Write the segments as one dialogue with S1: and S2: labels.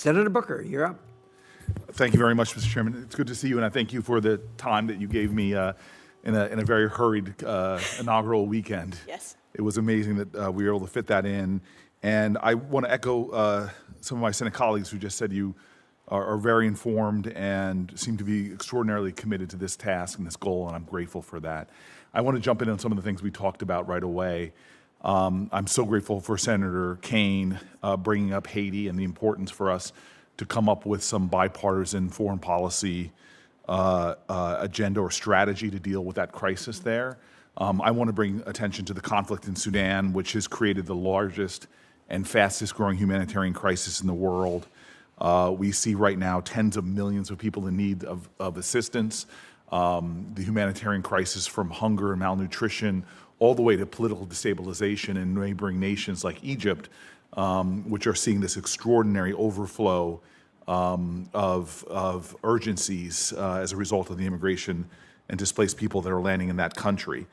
S1: Senator Booker, you're up.
S2: Thank you very much, Mr. Chairman. It's good to see you, and I thank you for the time that you gave me in a very hurried inaugural weekend.
S3: Yes.
S2: It was amazing that we were able to fit that in. And I want to echo some of my Senate colleagues who just said you are very informed and seem to be extraordinarily committed to this task and this goal, and I'm grateful for that. I want to jump in on some of the things we talked about right away. I'm so grateful for Senator Kaine bringing up Haiti and the importance for us to come up with some bipartisan foreign policy agenda or strategy to deal with that crisis there. I want to bring attention to the conflict in Sudan, which has created the largest and fastest growing humanitarian crisis in the world. We see right now tens of millions of people in need of assistance. The humanitarian crisis from hunger and malnutrition all the way to political destabilization in neighboring nations like Egypt, which are seeing this extraordinary overflow of urgencies as a result of the immigration and displaced people that are landing in that country.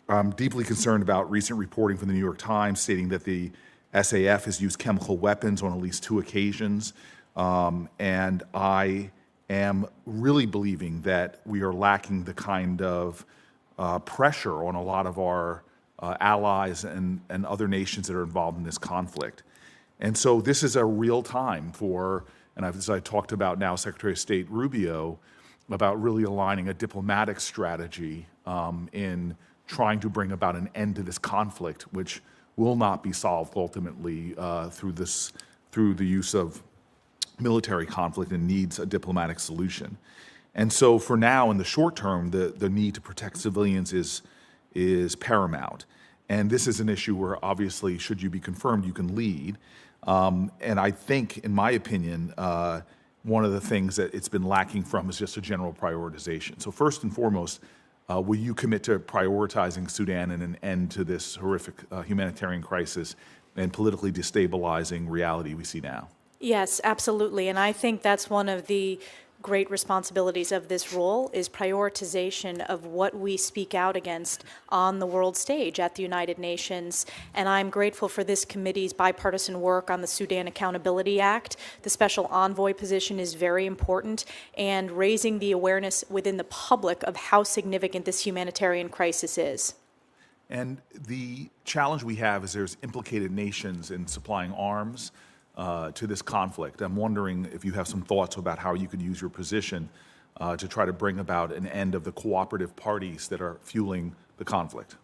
S2: I'm deeply concerned about recent reporting from the New York Times stating that the SAF has used chemical weapons on at least 2 occasions. And I am really believing that we are lacking the kind of pressure on a lot of our allies and other nations that are involved in this conflict. And so this is a real time for, and as I talked about now, Secretary of State Rubio, about really aligning a diplomatic strategy in trying to bring about an end to this conflict, which will not be solved ultimately through the use of military conflict and needs a diplomatic solution. And so for now, in the short term, the need to protect civilians is paramount. And this is an issue where obviously, should you be confirmed, you can lead. And I think, in my opinion, one of the things that it's been lacking from is just a general prioritization. So first and foremost, will you commit to prioritizing Sudan and an end to this horrific humanitarian crisis and politically destabilizing reality we see now?
S3: Yes, absolutely. And I think that's one of the great responsibilities of this role is prioritization of what we speak out against on the world stage at the United Nations. And I'm grateful for this committee's bipartisan work on the Sudan Accountability Act. The special envoy position is very important, and raising the awareness within the public of how significant this humanitarian crisis is.
S2: And the challenge we have is there's implicated nations in supplying arms to this conflict. I'm wondering if you have some thoughts about how you could use your position to try to bring about an end of the cooperative parties that are fueling the conflict.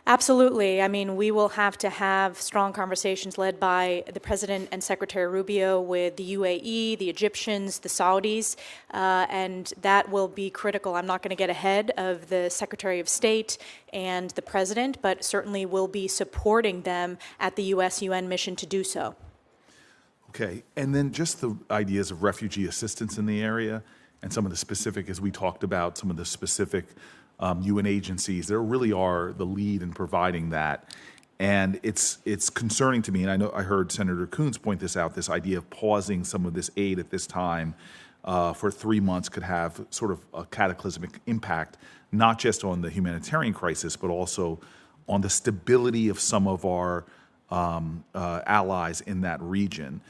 S3: Absolutely. I mean, we will have to have strong conversations led by the President and Secretary Rubio with the UAE, the Egyptians, the Saudis, and that will be critical. I'm not going to get ahead of the Secretary of State and the President, but certainly will be supporting them at the UN mission to do so.
S2: Okay, and then just the ideas of refugee assistance in the area and some of the specific, as we talked about, some of the specific UN agencies that really are the lead in providing that. And it's concerning to me, and I know I heard Senator Coons point this out, this idea of pausing some of this aid at this time for 3 months could have sort of a cataclysmic impact, not just on the humanitarian crisis, but also on the stability of some of our allies in that region.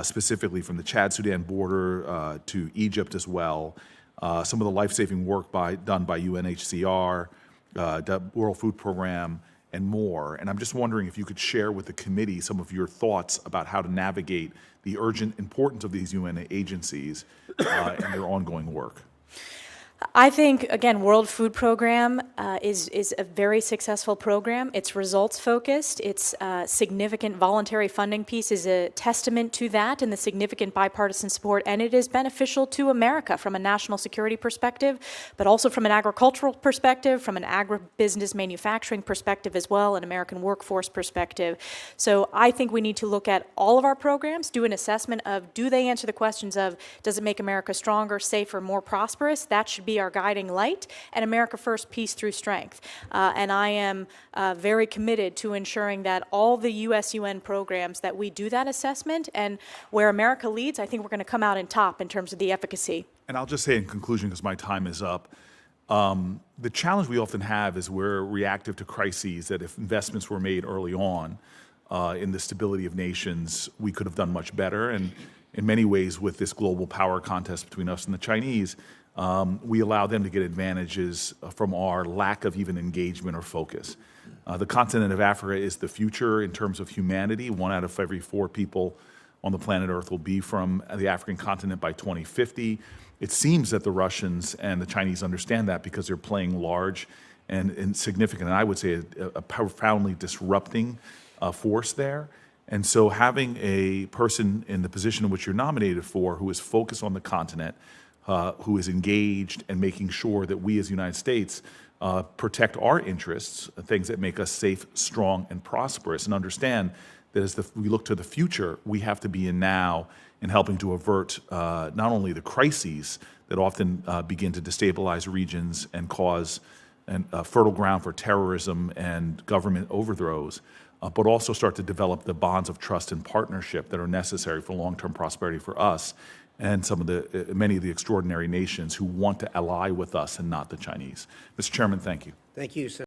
S2: Specifically from the Chad-Sudan border to Egypt as well. Some of the life-saving work done by UNHCR, the World Food Program, and more. And I'm just wondering if you could share with the committee some of your thoughts about how to navigate the urgent importance of these UN agencies and their ongoing work.
S3: I think, again, World Food Program is a very successful program. It's results-focused. Its significant voluntary funding piece is a testament to that and the significant bipartisan support, and it is beneficial to America from a national security perspective, but also from an agricultural perspective, from an agribusiness manufacturing perspective as well, an American workforce perspective. So I think we need to look at all of our programs, do an assessment of, do they answer the questions of, does it make America stronger, safer, more prosperous? That should be our guiding light, and America First, peace through strength. And I am very committed to ensuring that all the UN programs that we do that assessment, and where America leads, I think we're going to come out in top in terms of the efficacy.
S2: And I'll just say in conclusion, because my time is up, the challenge we often have is we're reactive to crises that if investments were made early on in the stability of nations, we could have done much better. And in many ways, with this global power contest between us and the Chinese, we allow them to get advantages from our lack of even engagement or focus. The continent of Africa is the future in terms of humanity. 1 out of every 4 people on the planet Earth will be from the African continent by 2050. It seems that the Russians and the Chinese understand that because they're playing large and significant, and I would say a profoundly disrupting force there. And so having a person in the position in which you're nominated for who is focused on the continent, who is engaged and making sure that we as the United States protect our interests, things that make us safe, strong, and prosperous, and understand that as we look to the future, we have to be in now in helping to avert not only the crises that often begin to destabilize regions and cause fertile ground for terrorism and government overthrows, but also start to develop the bonds of trust and partnership that are necessary for long-term prosperity for us and many of the extraordinary nations who want to ally with us and not the Chinese. Mr. Chairman, thank you.
S1: Thank you, Senator.